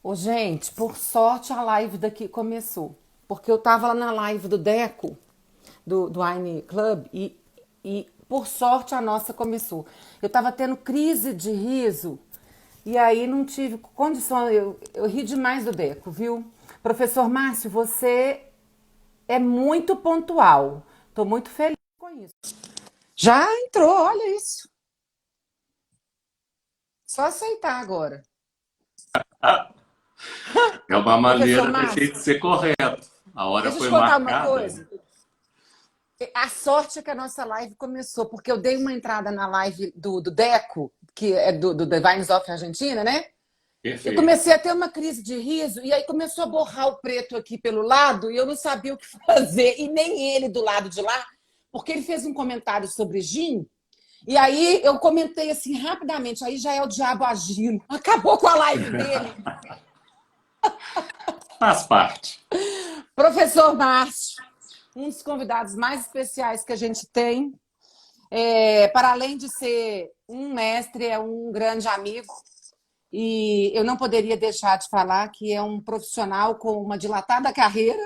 Ô, gente, por sorte a live daqui começou. Porque eu tava lá na live do Deco, do Wine Club, e por sorte a nossa começou. Eu tava tendo crise de riso, e aí não tive condição. Eu ri demais do Deco, viu? Professor Márcio, você é muito pontual. Tô muito feliz com isso. Já entrou, olha isso. Só aceitar agora. É uma Professor maneira da Márcio, gente ser correto. A hora deixa eu te foi contar uma marcada. coisa. A sorte é que a nossa live começou, porque eu dei uma entrada na live do Deco, que é do Divines of Argentina, né? Eu Perfeito. comecei a ter uma crise de riso, e aí começou a borrar o preto aqui pelo lado, e eu não sabia o que fazer, e nem ele do lado de lá, porque ele fez um comentário sobre gin, e aí eu comentei assim rapidamente, aí já é o diabo agindo, acabou com a live dele. Faz parte. Professor Márcio, um dos convidados mais especiais que a gente tem, para além de ser um mestre, é um grande amigo. E eu não poderia deixar de falar que é um profissional com uma dilatada carreira,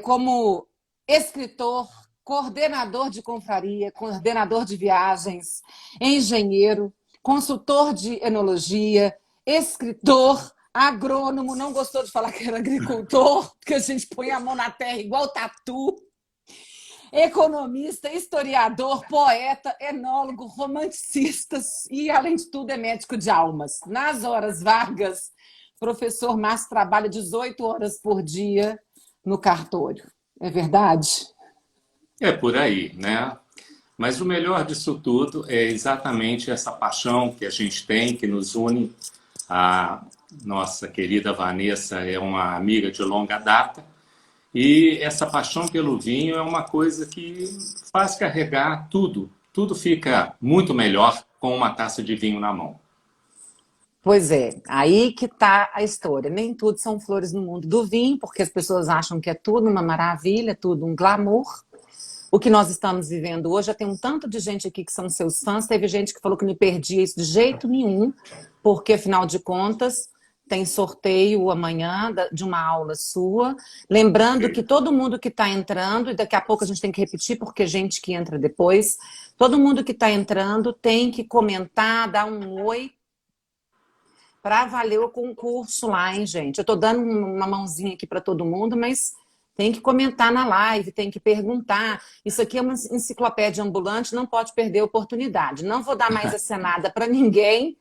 como escritor, coordenador de confraria, coordenador de viagens, engenheiro, consultor de enologia, escritor, agrônomo, não gostou de falar que era agricultor, porque a gente põe a mão na terra igual tatu. Economista, historiador, poeta, enólogo, romanticista e, além de tudo, é médico de almas. Nas horas vagas, professor Márcio trabalha 18 horas por dia no cartório. É verdade? É por aí, né? Mas o melhor disso tudo é exatamente essa paixão que a gente tem, que nos une. A nossa querida Vanessa é uma amiga de longa data. E essa paixão pelo vinho é uma coisa que faz carregar tudo. Tudo fica muito melhor com uma taça de vinho na mão. Pois é, aí que está a história. Nem tudo são flores no mundo do vinho, porque as pessoas acham que é tudo uma maravilha, tudo um glamour. O que nós estamos vivendo hoje, já tem um tanto de gente aqui que são seus fãs, teve gente que falou que não perdia isso de jeito nenhum, porque afinal de contas tem sorteio amanhã de uma aula sua. Lembrando que todo mundo que está entrando, e daqui a pouco a gente tem que repetir, porque gente que entra depois, todo mundo que está entrando tem que comentar, dar um oi para valer o concurso lá, hein, gente? Eu estou dando uma mãozinha aqui para todo mundo, mas tem que comentar na live, tem que perguntar. Isso aqui é uma enciclopédia ambulante, não pode perder a oportunidade. Não vou dar mais essa nada para ninguém.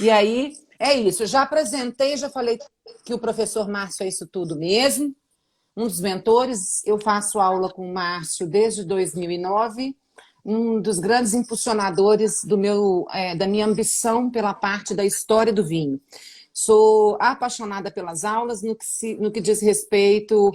E aí, é isso. Eu já apresentei, já falei que o professor Márcio é isso tudo mesmo. Um dos mentores, eu faço aula com o Márcio desde 2009, um dos grandes impulsionadores da minha ambição pela parte da história do vinho. Sou apaixonada pelas aulas no que diz respeito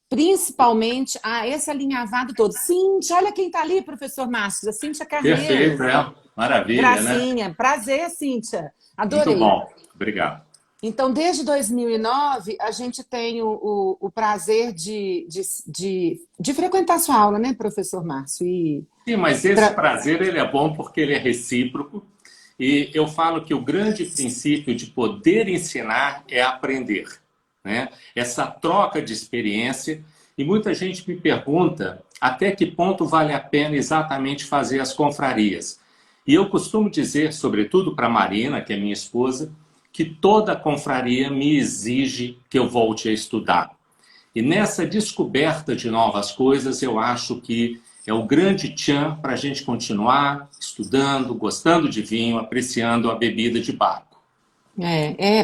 principalmente a esse alinhavado todo. Cíntia, olha quem está ali, professor Márcio, a Cíntia Perfeito, Carneiro. é. Maravilha, né? Gracinha, prazer, Cíntia. Muito Adorei. bom. Obrigado. Então, desde 2009, a gente tem o prazer de frequentar sua aula, né, professor Márcio? Sim, mas esse Tra- prazer ele é bom porque ele é recíproco. E eu falo que o grande princípio de poder ensinar é aprender, né? Essa troca de experiência. E muita gente me pergunta até que ponto vale a pena exatamente fazer as confrarias. E eu costumo dizer, sobretudo para a Marina, que é minha esposa, que toda confraria me exige que eu volte a estudar. E nessa descoberta de novas coisas, eu acho que é o grande tchan para a gente continuar estudando, gostando de vinho, apreciando a bebida de barco.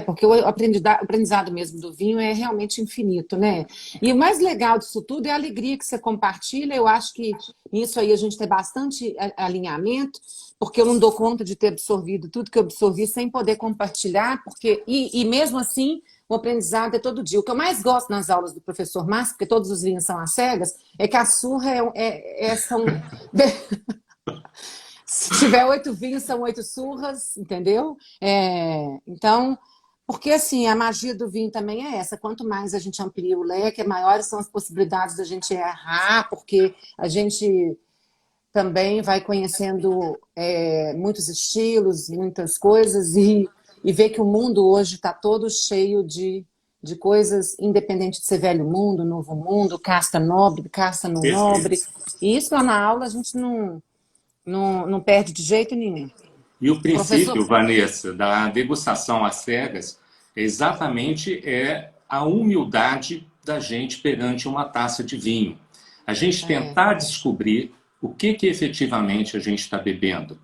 porque o aprendizado mesmo do vinho é realmente infinito, né? E o mais legal disso tudo é a alegria que você compartilha. Eu acho que nisso aí a gente tem bastante alinhamento, porque eu não dou conta de ter absorvido tudo que eu absorvi sem poder compartilhar, e mesmo assim o aprendizado é todo dia. O que eu mais gosto nas aulas do professor Márcio, porque todos os vinhos são às cegas, é que a surra são se tiver 8 vinhos, são 8 surras, entendeu? Então, porque assim, a magia do vinho também é essa. Quanto mais a gente amplia o leque, maiores são as possibilidades da gente errar, porque a gente também vai conhecendo muitos estilos, muitas coisas, e ver que o mundo hoje está todo cheio de coisas, independente de ser velho mundo, novo mundo, casta nobre, casta não Perfeito. nobre. E isso lá na aula a gente não perde de jeito nenhum. E o Professor, princípio, Vanessa, da degustação às cegas exatamente é a humildade da gente perante uma taça de vinho. A gente é, tentar descobrir o que efetivamente a gente está bebendo.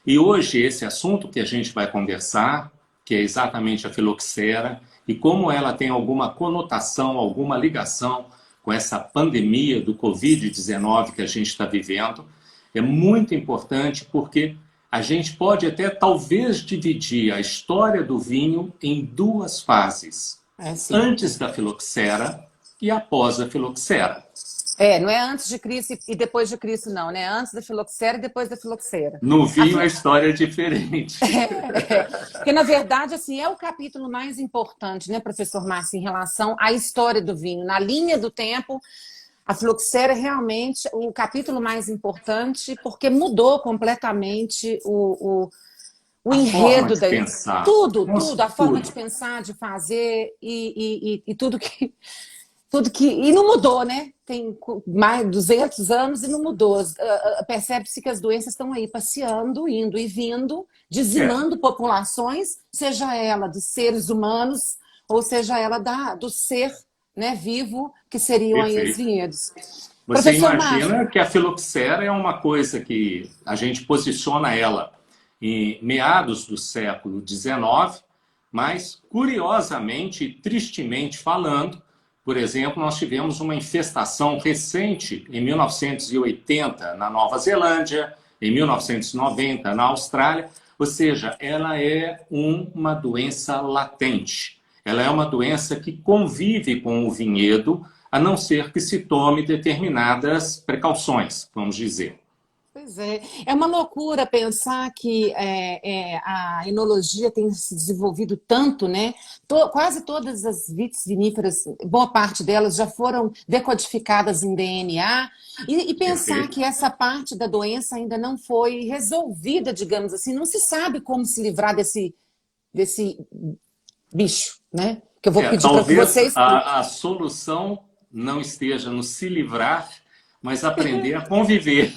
E hoje esse assunto que a gente vai conversar, que é exatamente a filoxera, e como ela tem alguma conotação, alguma ligação com essa pandemia do Covid-19 que a gente está vivendo, é muito importante porque a gente pode até talvez dividir a história do vinho em duas fases. sim. Antes da filoxera e após a filoxera. Não é antes de Cristo e depois de Cristo, não, né? Antes da filoxera e depois da filoxera. No A vinho a história é diferente. Porque, na verdade, assim, é o capítulo mais importante, né, professor Márcio, em relação à história do vinho. Na linha do tempo, a filoxera é realmente o capítulo mais importante, porque mudou completamente o A forma enredo de da. pensar. Tudo, Nossa, tudo, a forma de tudo. pensar, de fazer e tudo que. Tudo que. E não mudou, né? Tem mais de 200 anos e não mudou. Percebe-se que as doenças estão aí passeando, indo e vindo, É, dizimando populações, seja ela dos seres humanos, ou seja ela do ser, né, vivo, que seriam aí os perfeito. vinhedos. Você Professor Márcio, imagina que a filoxera é uma coisa que a gente posiciona ela em meados do século XIX, mas curiosamente e tristemente falando, por exemplo, nós tivemos uma infestação recente em 1980 na Nova Zelândia, em 1990 na Austrália, ou seja, ela é uma doença latente. Ela é uma doença que convive com o vinhedo, a não ser que se tome determinadas precauções, vamos dizer. pois é uma loucura pensar que a enologia tem se desenvolvido tanto, né? Quase todas as vites viníferas, boa parte delas já foram decodificadas em DNA, e pensar Perfeito? que essa parte da doença ainda não foi resolvida, digamos assim, não se sabe como se livrar desse bicho, né? Que eu vou pedir para que Talvez você explique. a solução não esteja no se livrar, mas aprender a conviver,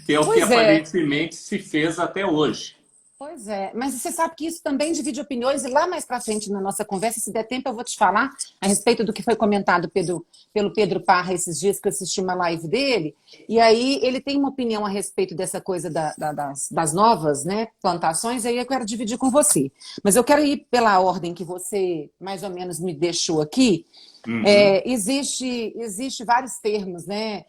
que é o que Pois é. aparentemente se fez até hoje. Pois é, mas você sabe que isso também divide opiniões, e lá mais para frente na nossa conversa, se der tempo, eu vou te falar a respeito do que foi comentado pelo Pedro Parra esses dias que eu assisti uma live dele, e aí ele tem uma opinião a respeito dessa coisa das novas, né, plantações, e aí eu quero dividir com você. Mas eu quero ir pela ordem que você mais ou menos me deixou aqui. Uhum. Existe vários termos, né,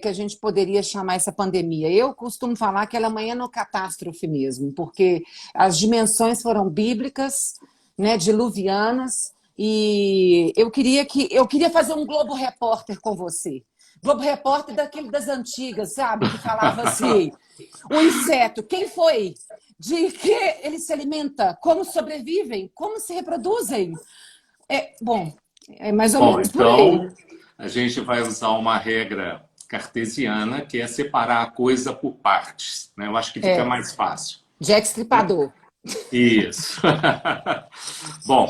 que a gente poderia chamar essa pandemia. Eu costumo falar que ela amanhã é uma catástrofe mesmo, porque as dimensões foram bíblicas, né, diluvianas, e eu queria fazer um Globo Repórter com você. Globo Repórter daquele das antigas, sabe, que falava assim: o inseto, quem foi? De que ele se alimenta? Como sobrevivem? Como se reproduzem? Bom, é mais ou Bom, menos por aí. então a gente vai usar uma regra cartesiana, que é separar a coisa por partes, né? Eu acho que fica É, mais fácil. Jack Stripador. Isso. Bom,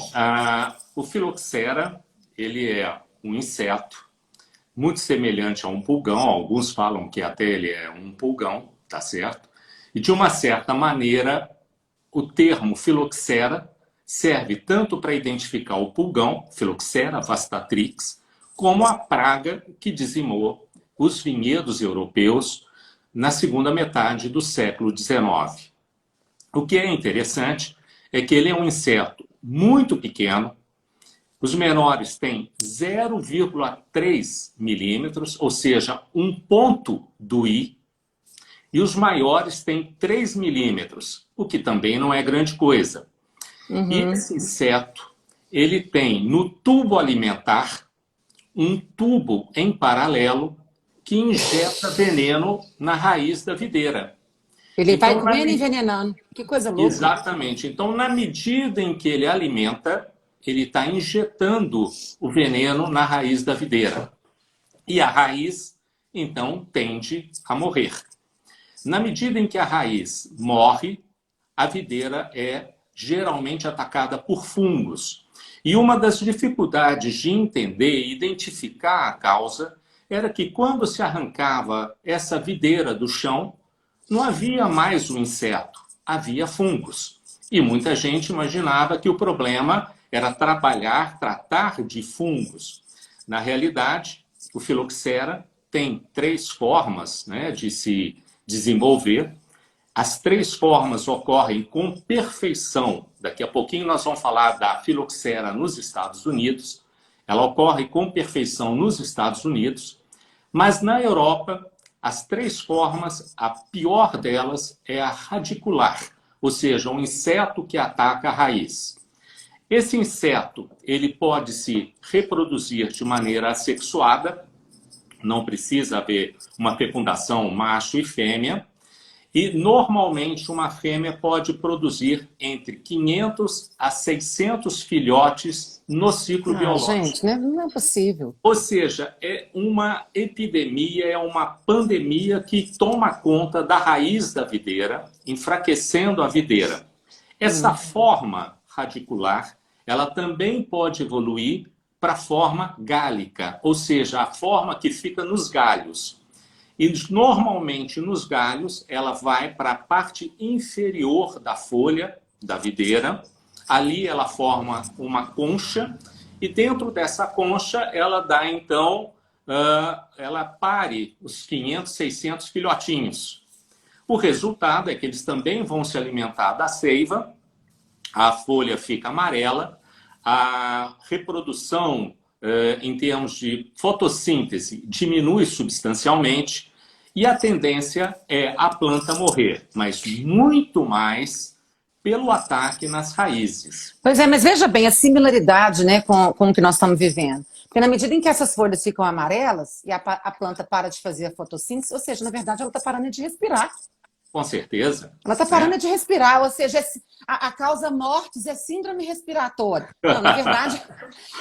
o filoxera, ele é um inseto muito semelhante a um pulgão, alguns falam que até ele é um pulgão, tá certo? E de uma certa maneira, o termo filoxera serve tanto para identificar o pulgão, Phylloxera vastatrix, como a praga que dizimou os vinhedos europeus na segunda metade do século XIX. O que é interessante é que ele é um inseto muito pequeno. Os menores têm 0,3 milímetros, ou seja, um ponto do i, e os maiores têm 3 milímetros, o que também não é grande coisa. E Uhum. esse inseto, ele tem no tubo alimentar um tubo em paralelo que injeta veneno na raiz da videira. Ele vai Então, comendo e envenenando. Que coisa louca. exatamente. Então, na medida em que ele alimenta, ele está injetando o veneno na raiz da videira. E a raiz, então, tende a morrer. Na medida em que a raiz morre, a videira é geralmente atacada por fungos. E uma das dificuldades de entender e identificar a causa era que quando se arrancava essa videira do chão, não havia mais o inseto, havia fungos. E muita gente imaginava que o problema era tratar de fungos. Na realidade, o filoxera tem 3 formas, né, de se desenvolver. As 3 formas ocorrem com perfeição. Daqui a pouquinho nós vamos falar da filoxera nos Estados Unidos. Ela ocorre com perfeição nos Estados Unidos, mas na Europa, as 3 formas, a pior delas é a radicular, ou seja, um inseto que ataca a raiz. Esse inseto, ele pode se reproduzir de maneira assexuada, não precisa haver uma fecundação macho e fêmea, e normalmente uma fêmea pode produzir entre 500 a 600 filhotes no ciclo biológico. Gente, não é possível. Ou seja, é uma epidemia, é uma pandemia que toma conta da raiz da videira, enfraquecendo a videira. Essa forma radicular, ela também pode evoluir para a forma gálica, ou seja, a forma que fica nos galhos. E normalmente nos galhos ela vai para a parte inferior da folha da videira. Ali ela forma uma concha e dentro dessa concha ela dá então, ela pare os 500, 600 filhotinhos. O resultado é que eles também vão se alimentar da seiva, a folha fica amarela, a reprodução em termos de fotossíntese diminui substancialmente e a tendência é a planta morrer, mas muito mais pelo ataque nas raízes. Pois é, mas veja bem a similaridade, né, com o que nós estamos vivendo. Porque na medida em que essas folhas ficam amarelas e a planta para de fazer a fotossíntese, ou seja, na verdade ela está parando de respirar. Com certeza. Ela está parando de respirar, ou seja, a causa mortis é síndrome respiratória. Não, na verdade,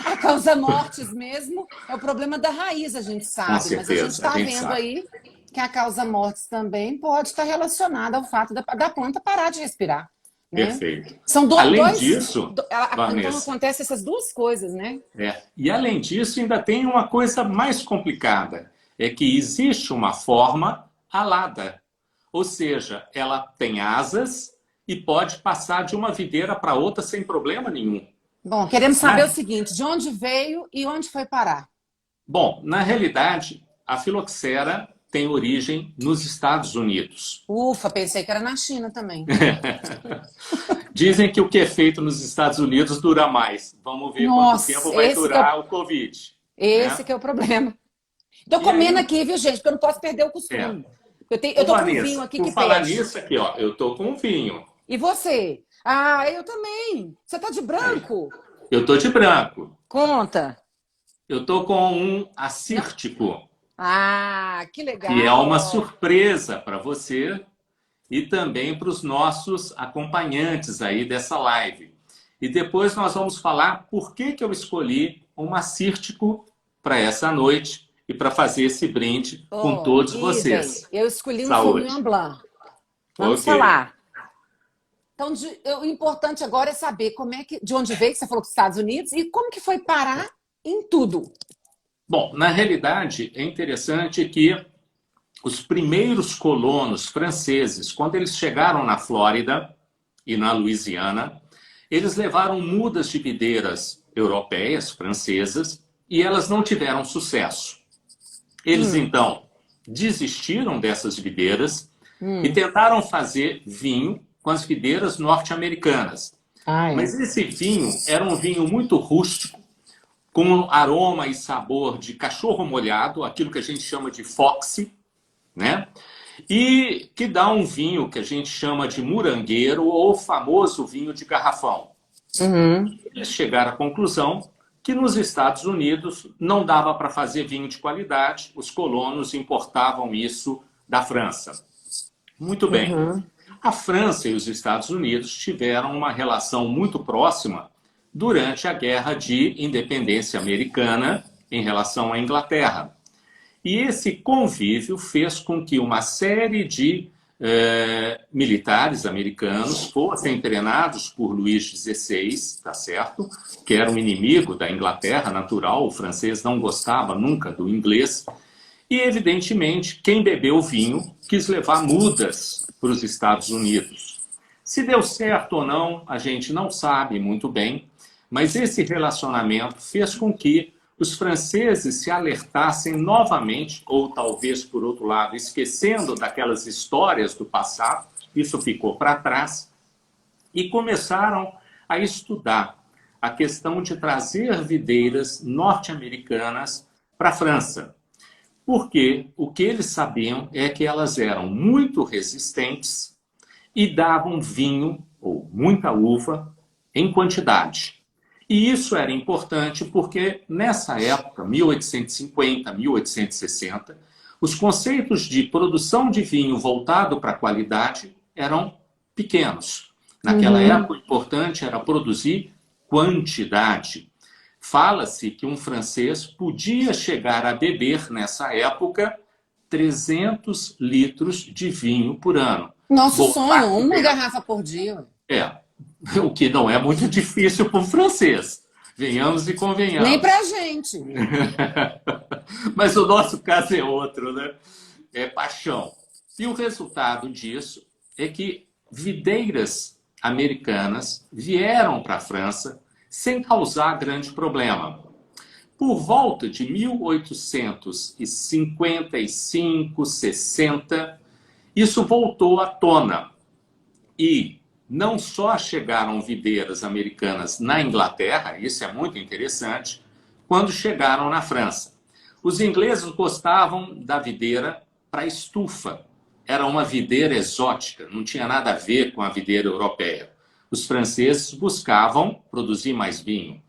a causa mortis mesmo é o problema da raiz, a gente sabe. Com certeza, mas a gente está vendo aí que a causa mortis também pode estar relacionada ao fato da planta parar de respirar. Né? Perfeito. São além disso, então acontece essas 2 coisas, né? E além disso, ainda tem uma coisa mais complicada. É que existe uma forma alada. Ou seja, ela tem asas e pode passar de uma videira para outra sem problema nenhum. Bom, queremos saber o seguinte, de onde veio e onde foi parar? Bom, na realidade, a filoxera tem origem nos Estados Unidos. Ufa, pensei que era na China também. Dizem que o que é feito nos Estados Unidos dura mais. Vamos ver quanto tempo vai durar o Covid. Esse que é o problema. Estou comendo aqui, viu, gente? Porque eu não posso perder o costume. Eu tô com um vinho aqui que pede. Falar nisso aqui, ó, eu tô com um vinho. E você? Ah, eu também. Você tá de branco? Eu tô de branco. Conta. Eu tô com um assírtico. Ah, que legal. Que é uma surpresa para você e também para os nossos acompanhantes aí dessa live. E depois nós vamos falar por que eu escolhi um assírtico para essa noite e para fazer esse brinde com todos vocês. Eu escolhi um Saúde. Sauvignon Blanc. Vamos falar. Então, o importante agora é saber de onde veio, que você falou dos Estados Unidos, e como que foi parar em tudo. Bom, na realidade, é interessante que os primeiros colonos franceses, quando eles chegaram na Flórida e na Louisiana, eles levaram mudas de videiras europeias, francesas, e elas não tiveram sucesso. Eles, então, desistiram dessas videiras e tentaram fazer vinho com as videiras norte-americanas. Mas esse vinho era um vinho muito rústico, com aroma e sabor de cachorro molhado, aquilo que a gente chama de foxy, né? E que dá um vinho que a gente chama de murangueiro ou famoso vinho de garrafão. Eles chegaram à conclusão que nos Estados Unidos não dava para fazer vinho de qualidade, os colonos importavam isso da França. Muito bem. A França e os Estados Unidos tiveram uma relação muito próxima durante a Guerra de Independência Americana em relação à Inglaterra. E esse convívio fez com que uma série de militares americanos fossem treinados por Luís XVI, tá certo? Que era um inimigo da Inglaterra, natural, o francês não gostava nunca do inglês. E, evidentemente, quem bebeu vinho quis levar mudas para os Estados Unidos. Se deu certo ou não, a gente não sabe muito bem, mas esse relacionamento fez com que os franceses se alertassem novamente, ou talvez, por outro lado, esquecendo daquelas histórias do passado, isso ficou para trás, e começaram a estudar a questão de trazer videiras norte-americanas para a França. Porque o que eles sabiam é que elas eram muito resistentes e davam vinho, ou muita uva, em quantidade. E isso era importante porque, nessa época, 1850, 1860, os conceitos de produção de vinho voltado para a qualidade eram pequenos. Naquela época, o importante era produzir quantidade. Fala-se que um francês podia chegar a beber, nessa época, 300 litros de vinho por ano. Nosso sonho, uma garrafa por dia. O que não é muito difícil para o francês. Venhamos e convenhamos. Nem para a gente. Mas o nosso caso é outro, né? É paixão. E o resultado disso é que videiras americanas vieram para a França sem causar grande problema. Por volta de 1855, 60, isso voltou à tona. E não só chegaram videiras americanas na Inglaterra, isso é muito interessante, quando chegaram na França. Os ingleses gostavam da videira para estufa. Era uma videira exótica, não tinha nada a ver com a videira europeia. Os franceses buscavam produzir mais vinho.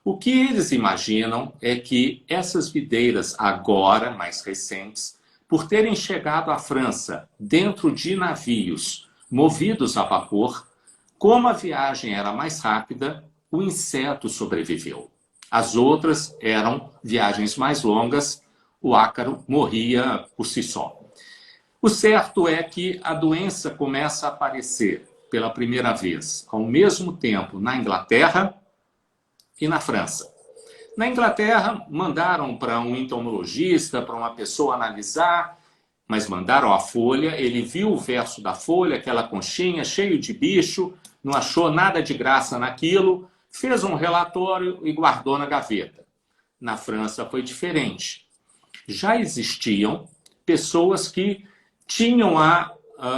O que eles imaginam é que essas videiras, agora mais recentes, por terem chegado à França dentro de navios movidos a vapor, como a viagem era mais rápida, o inseto sobreviveu. As outras eram viagens mais longas, o ácaro morria por si só. O certo é que a doença começa a aparecer pela primeira vez, ao mesmo tempo, na Inglaterra e na França. Na Inglaterra, mandaram para um entomologista, para uma pessoa analisar, mas mandaram a folha, ele viu o verso da folha, aquela conchinha, cheio de bicho, não achou nada de graça naquilo, fez um relatório e guardou na gaveta. Na França foi diferente. Já existiam pessoas que tinham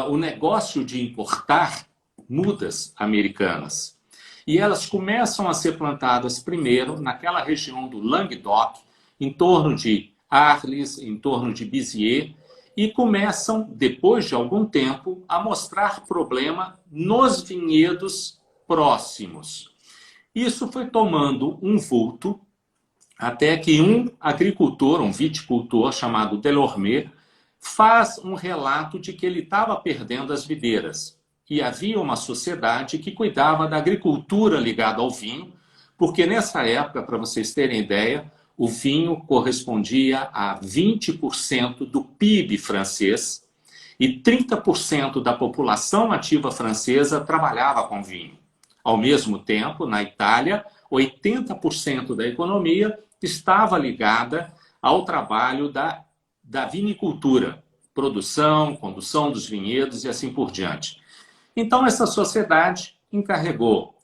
o negócio de importar mudas americanas. E elas começam a ser plantadas primeiro naquela região do Languedoc, em torno de Arles, em torno de Béziers, e começam, depois de algum tempo, a mostrar problema nos vinhedos próximos. Isso foi tomando um vulto até que um agricultor, um viticultor chamado Delorme, faz um relato de que ele estava perdendo as videiras. E havia uma sociedade que cuidava da agricultura ligada ao vinho, porque nessa época, para vocês terem ideia, o vinho correspondia a 20% do PIB francês e 30% da população ativa francesa trabalhava com vinho. Ao mesmo tempo, na Itália, 80% da economia estava ligada ao trabalho da vinicultura, produção, condução dos vinhedos e assim por diante. Então, essa sociedade encarregou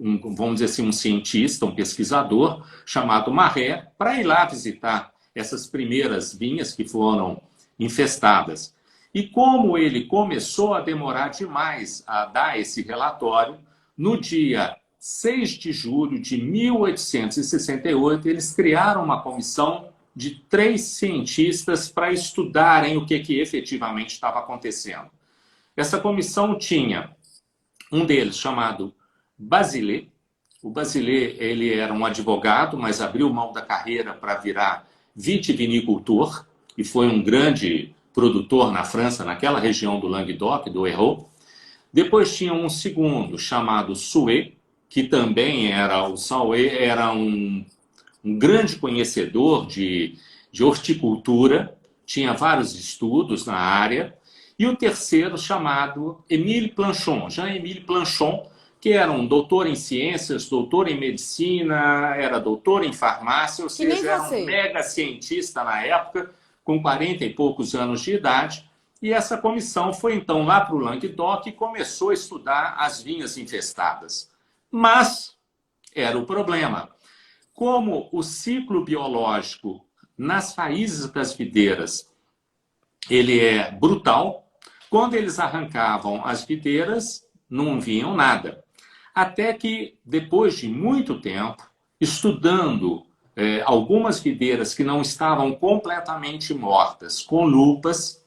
vamos dizer assim, um cientista, um pesquisador, chamado Marais, para ir lá visitar essas primeiras vinhas que foram infestadas. E como ele começou a demorar demais a dar esse relatório, no dia 6 de julho de 1868, eles criaram uma comissão de 3 cientistas para estudarem o que efetivamente estava acontecendo. Essa comissão tinha um deles chamado Basile. O Basile, ele era um advogado, mas abriu mão da carreira para virar vitivinicultor e foi um grande produtor na França, naquela região do Languedoc, do Hérault. Depois tinha um segundo chamado Souet, que também era um grande conhecedor de horticultura, tinha vários estudos na área, e o terceiro chamado Émile Planchon, Jean-Émile Planchon, que era um doutor em ciências, doutor em medicina, era doutor em farmácia, ou seja, era um mega cientista na época, com 40 e poucos anos de idade. E essa comissão foi então lá para o Languedoc e começou a estudar as vinhas infestadas. Mas era o problema. Como o ciclo biológico nas raízes das videiras ele é brutal, quando eles arrancavam as videiras, não vinham nada. Até que, depois de muito tempo, estudando algumas videiras que não estavam completamente mortas com lupas,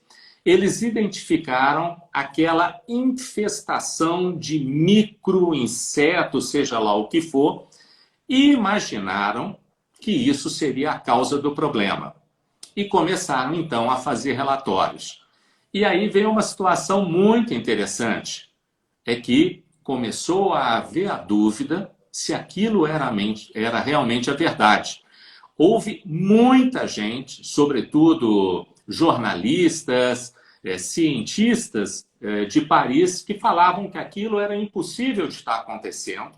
eles identificaram aquela infestação de micro-insetos, seja lá o que for, e imaginaram que isso seria a causa do problema. E começaram, então, a fazer relatórios. E aí veio uma situação muito interessante, é que começou a haver a dúvida se aquilo era realmente a verdade. Houve muita gente, sobretudo jornalistas, cientistas de Paris, que falavam que aquilo era impossível de estar acontecendo,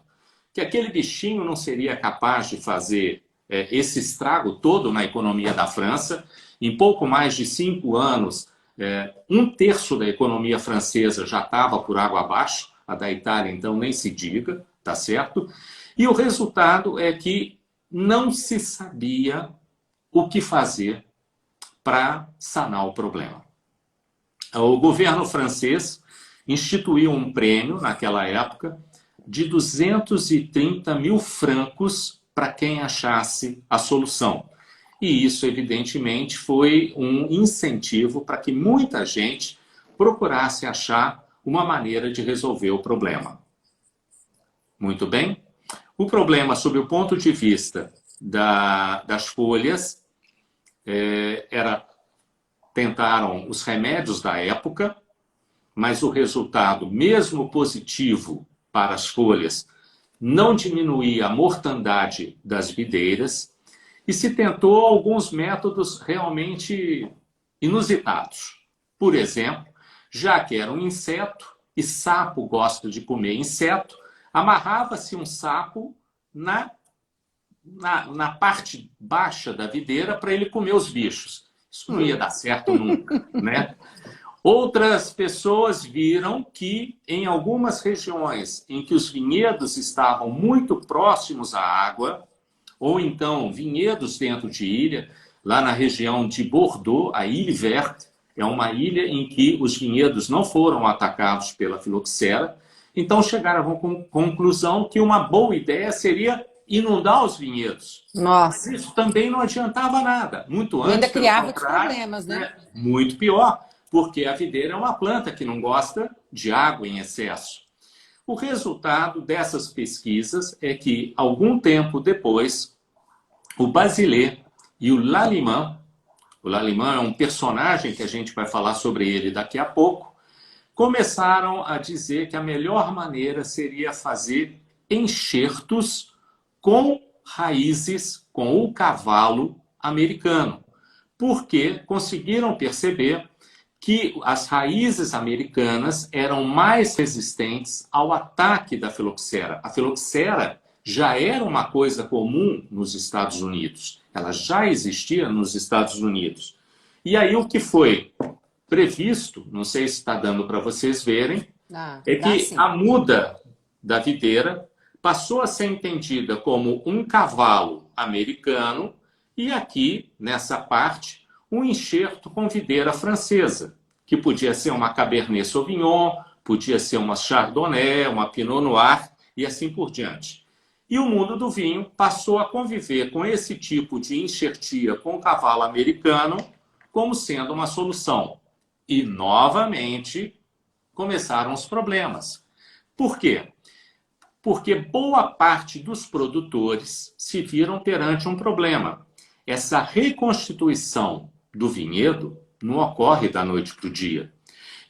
que aquele bichinho não seria capaz de fazer esse estrago todo na economia da França. Em pouco mais de 5 anos, 1/3 da economia francesa já estava por água abaixo, a da Itália, então, nem se diga, tá certo? E o resultado é que não se sabia o que fazer para sanar o problema. O governo francês instituiu um prêmio, naquela época, de 230 mil francos para quem achasse a solução. E isso, evidentemente, foi um incentivo para que muita gente procurasse achar uma maneira de resolver o problema. Muito bem? O problema, sob o ponto de vista das folhas, tentaram os remédios da época, mas o resultado, mesmo positivo para as folhas, não diminuía a mortandade das videiras e se tentou alguns métodos realmente inusitados. Por exemplo, já que era um inseto e sapo gosta de comer inseto, amarrava-se um sapo na parte baixa da videira para ele comer os bichos. Isso não ia dar certo nunca, né? Outras pessoas viram que em algumas regiões em que os vinhedos estavam muito próximos à água, ou então vinhedos dentro de ilha, lá na região de Bordeaux, a Ilha Verte, é uma ilha em que os vinhedos não foram atacados pela filoxera, então chegaram à conclusão que uma boa ideia seria inundar os vinhedos. Nossa. Mas isso também não adiantava nada. Muito antes, e ainda criava outros problemas, né? Muito pior, porque a videira é uma planta que não gosta de água em excesso. O resultado dessas pesquisas é que, algum tempo depois, o Basilée e o Lallemand é um personagem que a gente vai falar sobre ele daqui a pouco, começaram a dizer que a melhor maneira seria fazer enxertos com raízes, com o cavalo americano, porque conseguiram perceber que as raízes americanas eram mais resistentes ao ataque da filoxera. A filoxera já era uma coisa comum nos Estados Unidos. Ela já existia nos Estados Unidos. E aí o que foi previsto, não sei se está dando para vocês verem, é que a muda da videira passou a ser entendida como um cavalo americano e aqui, nessa parte, um enxerto com videira francesa, que podia ser uma Cabernet Sauvignon, podia ser uma Chardonnay, uma Pinot Noir e assim por diante. E o mundo do vinho passou a conviver com esse tipo de enxertia com cavalo americano como sendo uma solução. E, novamente, começaram os problemas. Por quê? Porque boa parte dos produtores se viram perante um problema. Essa reconstituição do vinhedo não ocorre da noite para o dia.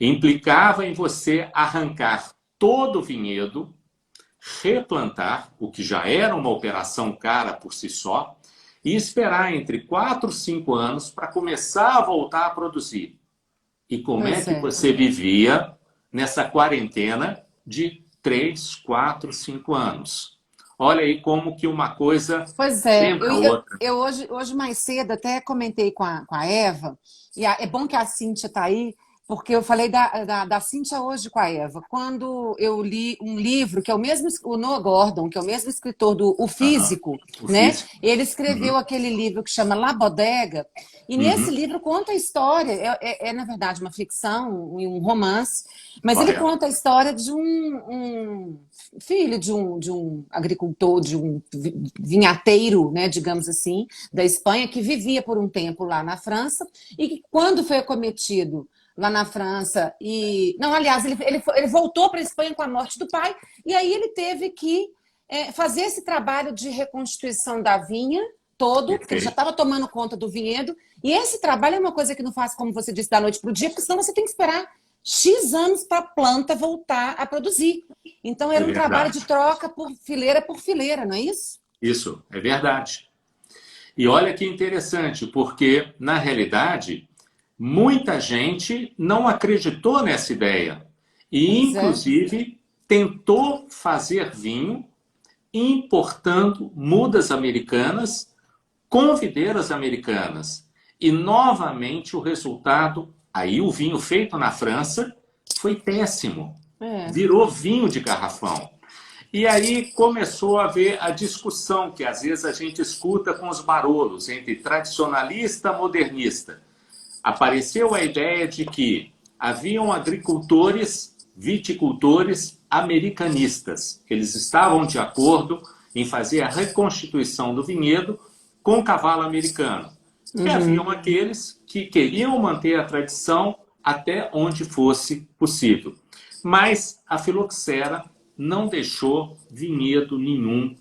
Implicava em você arrancar todo o vinhedo, replantar, o que já era uma operação cara por si só, e esperar entre 4 e 5 anos para começar a voltar a produzir. E como é Pois que é. você vivia nessa quarentena de 3, 4, 5 anos? Olha aí como que uma coisa Pois é, lembra a outra. eu hoje mais cedo até comentei com a Eva, e é bom que a Cíntia está aí, porque eu falei da Cíntia hoje com a Eva, quando eu li um livro que é o mesmo, o Noah Gordon, que é o mesmo escritor do O Aham. Físico, O né? físico. Ele escreveu Uhum. aquele livro que chama La Bodega, e nesse Uhum. livro conta a história, na verdade uma ficção, um romance, mas ele Correto. conta a história de um filho de um agricultor, de um vinhateiro, né, digamos assim, da Espanha, que vivia por um tempo lá na França e que, quando foi acometido lá na França, e. Não, aliás, ele voltou para a Espanha com a morte do pai, e aí ele teve que fazer esse trabalho de reconstituição da vinha todo, porque ele já Perfeito. estava tomando conta do vinhedo, e esse trabalho é uma coisa que não faz, como você disse, da noite para o dia, porque senão você tem que esperar X anos para a planta voltar a produzir. Então É era um trabalho de verdade. troca por fileira, não é isso? Isso é verdade. E olha que interessante, porque, na realidade, muita gente não acreditou nessa ideia. E, Pois é. inclusive, tentou fazer vinho importando mudas americanas com videiras americanas. E, novamente, o resultado, aí o vinho feito na França, foi péssimo. É. Virou vinho de garrafão. E aí começou a haver a discussão que às vezes a gente escuta com os barolos entre tradicionalista e modernista. Apareceu a ideia de que haviam agricultores, viticultores americanistas. Eles estavam de acordo em fazer a reconstituição do vinhedo com cavalo americano. E Uhum. haviam aqueles que queriam manter a tradição até onde fosse possível. Mas a filoxera não deixou vinhedo nenhum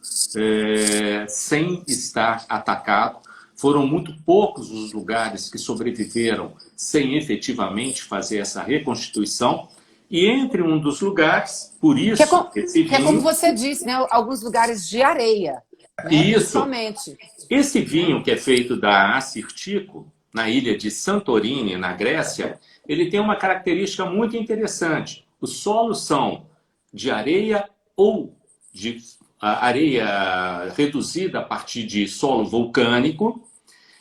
sem estar atacado. Foram muito poucos os lugares que sobreviveram sem efetivamente fazer essa reconstituição. E entre um dos lugares, por Que é, isso, esse que é como vinho, você disse, né? Alguns lugares de areia, né? isso, Principalmente, esse né? vinho que é feito da Assyrtiko, na ilha de Santorini, na Grécia, ele tem uma característica muito interessante. Os solos são de areia ou de areia reduzida a partir de solo vulcânico.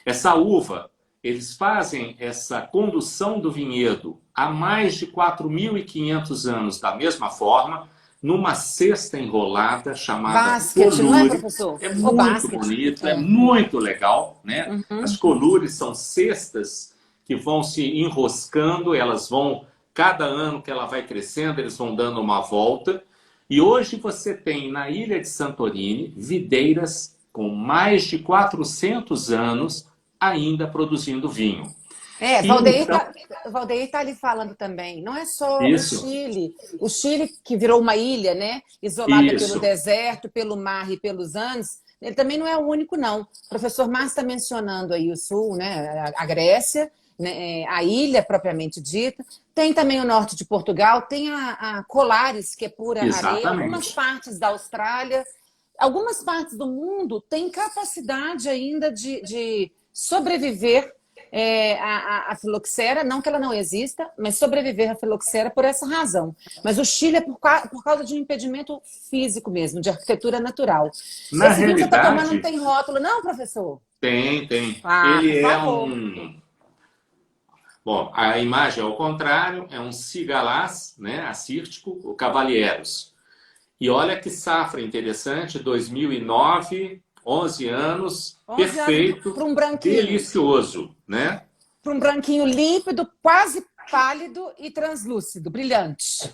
Essa uva, eles fazem essa condução do vinhedo há mais de 4.500 anos da mesma forma, numa cesta enrolada chamada Basket, não é, colure. professor? É O muito basket. bonito, é É. muito legal, né? As Uhum. colures são cestas que vão se enroscando, elas vão, cada ano que ela vai crescendo, eles vão dando uma volta. E hoje você tem na ilha de Santorini videiras com mais de 400 anos ainda produzindo vinho. É, E então, Valdeir tá ali falando também. Não é só o isso, Chile. O Chile, que virou uma ilha, né? Isolada pelo isso, deserto, pelo mar e pelos Andes, ele também não é o único, não. O professor Márcio está mencionando aí o Sul, né? A Grécia, né? A ilha propriamente dita. Tem também o norte de Portugal, tem a Colares, que é pura areia. Algumas exatamente. partes da Austrália, algumas partes do mundo têm capacidade ainda de sobreviver a filoxera, não que ela não exista, mas sobreviver à filoxera por essa razão. Mas o Chile é por causa de um impedimento físico mesmo, de arquitetura natural. Na Esse vinho que você está tomando não realidade, tem rótulo, não, professor? tem, tem. Ah, por Ele é favor. um. Bom, a imagem é ao contrário, é um cigalás, né, assírtico, o Cavalheiros. E olha que safra interessante, 2009, 11 anos, 11 anos perfeito, delicioso, né? para um branquinho límpido, quase pálido e translúcido, brilhante.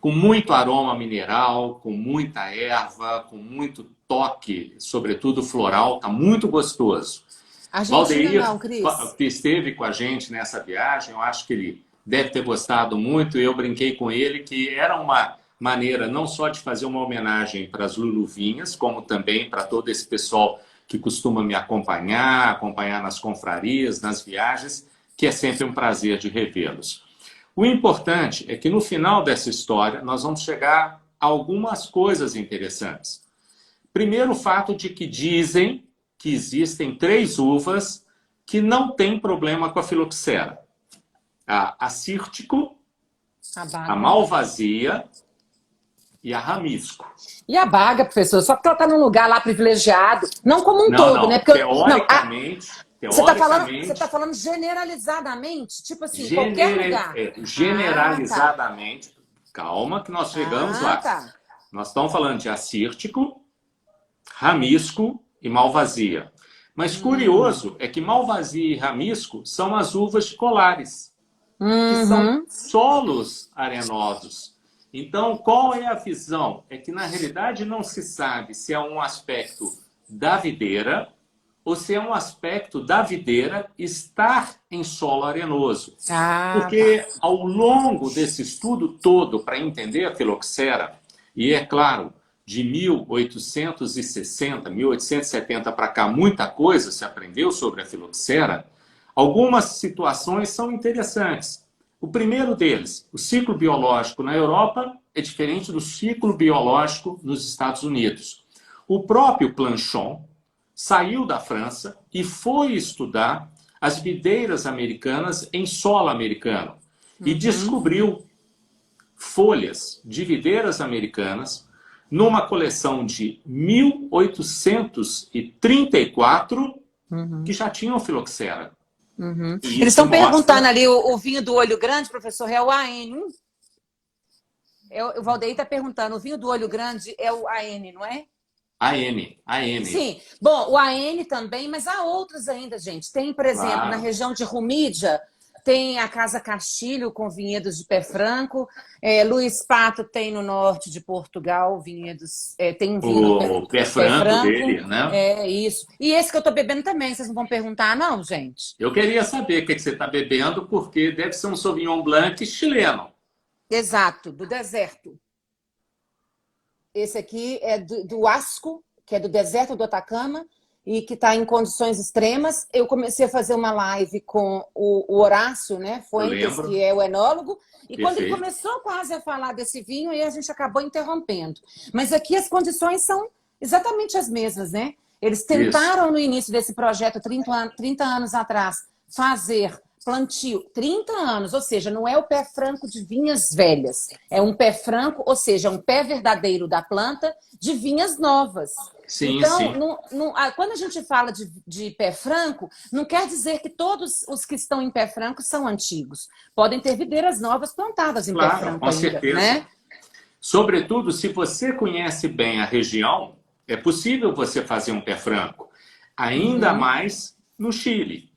Com muito aroma mineral, com muita erva, com muito toque, sobretudo floral, tá muito gostoso. Argentina Valdeir não, Cris. que esteve com a gente nessa viagem, eu acho que ele deve ter gostado muito. Eu brinquei com ele que era uma maneira não só de fazer uma homenagem para as Luluvinhas, como também para todo esse pessoal que costuma me acompanhar nas confrarias, nas viagens, que é sempre um prazer de revê-los. O importante é que no final dessa história nós vamos chegar a algumas coisas interessantes. Primeiro, o fato de que dizem que existem 3 uvas que não têm problema com a filoxera. A Assírtico, a Malvasia e a Ramisco. E a baga, professor? Só porque ela está num lugar lá privilegiado, não como um todo, né? Porque teoricamente, você está falando generalizadamente, tipo assim, qualquer lugar. Generalizadamente, calma que nós chegamos lá. Tá. Nós estamos falando de Assírtico, Ramisco e Malvasia. Mas curioso é que Malvasia e Ramisco são as uvas de colares, que são solos arenosos. Então, qual é a visão? É que, na realidade, não se sabe se é um aspecto da videira ou se é um aspecto da videira estar em solo arenoso. Porque, ao longo desse estudo todo, para entender a filoxera, e é claro, de 1860, 1870 para cá, muita coisa se aprendeu sobre a filoxera, algumas situações são interessantes. O primeiro deles, o ciclo biológico na Europa é diferente do ciclo biológico nos Estados Unidos. O próprio Planchon saiu da França e foi estudar as videiras americanas em solo americano e descobriu folhas de videiras americanas numa coleção de 1834 que já tinham filoxera. Eles estão perguntando ali, o vinho do olho grande, professor, é o AN. O Valdeir está perguntando, o vinho do olho grande é o AN, não é? AN. Sim. Bom, o AN também, mas há outros ainda, gente. Tem, por exemplo, na região de Rumídia, tem a Casa Castilho com vinhedos de pé franco. Luís Pato tem no norte de Portugal vinhedos. Tem um vinho o pé franco dele, né? É isso. E esse que eu estou bebendo também, vocês não vão perguntar, não, gente? Eu queria saber o que você está bebendo, porque deve ser um Sauvignon Blanc chileno. Exato, do deserto. Esse aqui é do Asco, que é do deserto do Atacama, e que está em condições extremas. Eu comecei a fazer uma live com o Horácio, né, Fuentes, que é o enólogo, e quando ele começou quase a falar desse vinho, aí a gente acabou interrompendo. Mas aqui as condições são exatamente as mesmas, né? Eles tentaram, no início desse projeto, 30 anos atrás, fazer plantio, 30 anos, ou seja, não é o pé franco de vinhas velhas, é um pé franco, ou seja, um pé verdadeiro da planta de vinhas novas. Sim, então, sim. Quando a gente fala de pé franco, não quer dizer que todos os que estão em pé franco são antigos. Podem ter videiras novas plantadas em pé franco com ainda, certeza. Né? Sobretudo, se você conhece bem a região, é possível você fazer um pé franco. Ainda mais no Chile.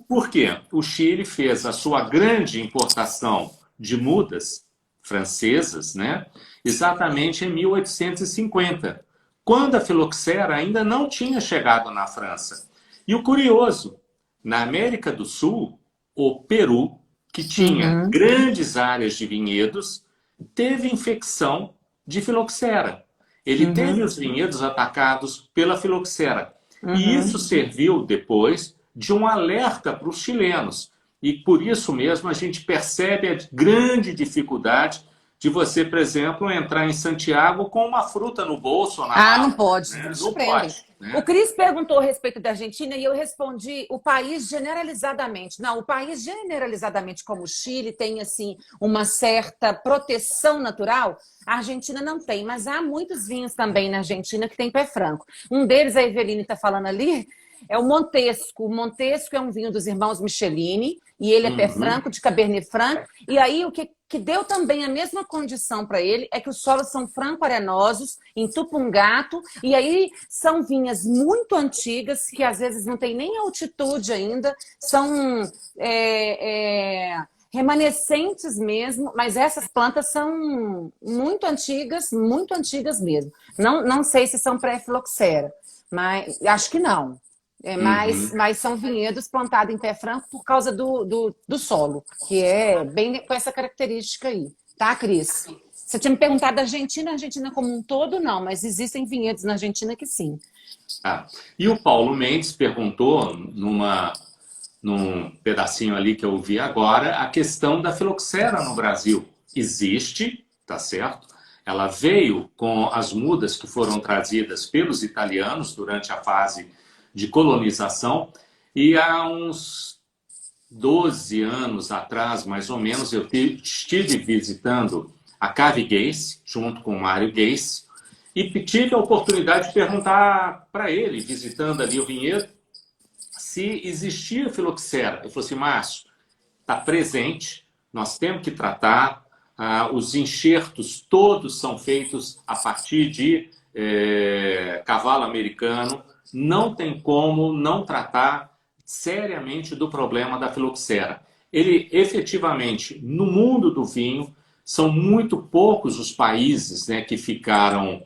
Por quê? O Chile fez a sua grande importação de mudas francesas, né? Exatamente em 1850, quando a filoxera ainda não tinha chegado na França. E o curioso, na América do Sul, o Peru, que tinha grandes áreas de vinhedos, teve infecção de filoxera. Ele teve os vinhedos atacados pela filoxera. E isso serviu depois de um alerta para os chilenos. E por isso mesmo a gente percebe a grande dificuldade de você, por exemplo, entrar em Santiago com uma fruta no bolso ou na mala. Não pode. Né? Não pode. Né? O Cris perguntou a respeito da Argentina e eu respondi o país generalizadamente. Não, o país generalizadamente, como o Chile, tem assim uma certa proteção natural. A Argentina não tem, mas há muitos vinhos também na Argentina que tem pé franco. Um deles, a Eveline está falando ali, é o Montesco. O Montesco é um vinho dos irmãos Michelini e ele é pé franco, de Cabernet Franc. E aí o que deu também a mesma condição para ele é que os solos são franco-arenosos, em Tupungato, e aí são vinhas muito antigas, que às vezes não tem nem altitude ainda, são remanescentes mesmo, mas essas plantas são muito antigas mesmo. Não sei se são pré-filoxera, mas acho que não. Mas são vinhedos plantados em pé franco por causa do solo, que é bem com essa característica aí. Tá, Cris? Você tinha me perguntado da Argentina, a Argentina como um todo, não, mas existem vinhedos na Argentina que sim. E o Paulo Mendes perguntou, num pedacinho ali que eu vi agora, a questão da filoxera no Brasil. Existe, tá certo? Ela veio com as mudas que foram trazidas pelos italianos durante a fase de colonização. E há uns 12 anos atrás, mais ou menos, eu estive visitando a Cave Gayce, junto com o Mário Gayce, e tive a oportunidade de perguntar para ele, visitando ali o vinhedo, se existia filoxera. Ele falou assim: Márcio, está presente, nós temos que tratar, os enxertos todos são feitos a partir de cavalo americano, não tem como não tratar seriamente do problema da filoxera. Ele, efetivamente, no mundo do vinho, são muito poucos os países, né, que ficaram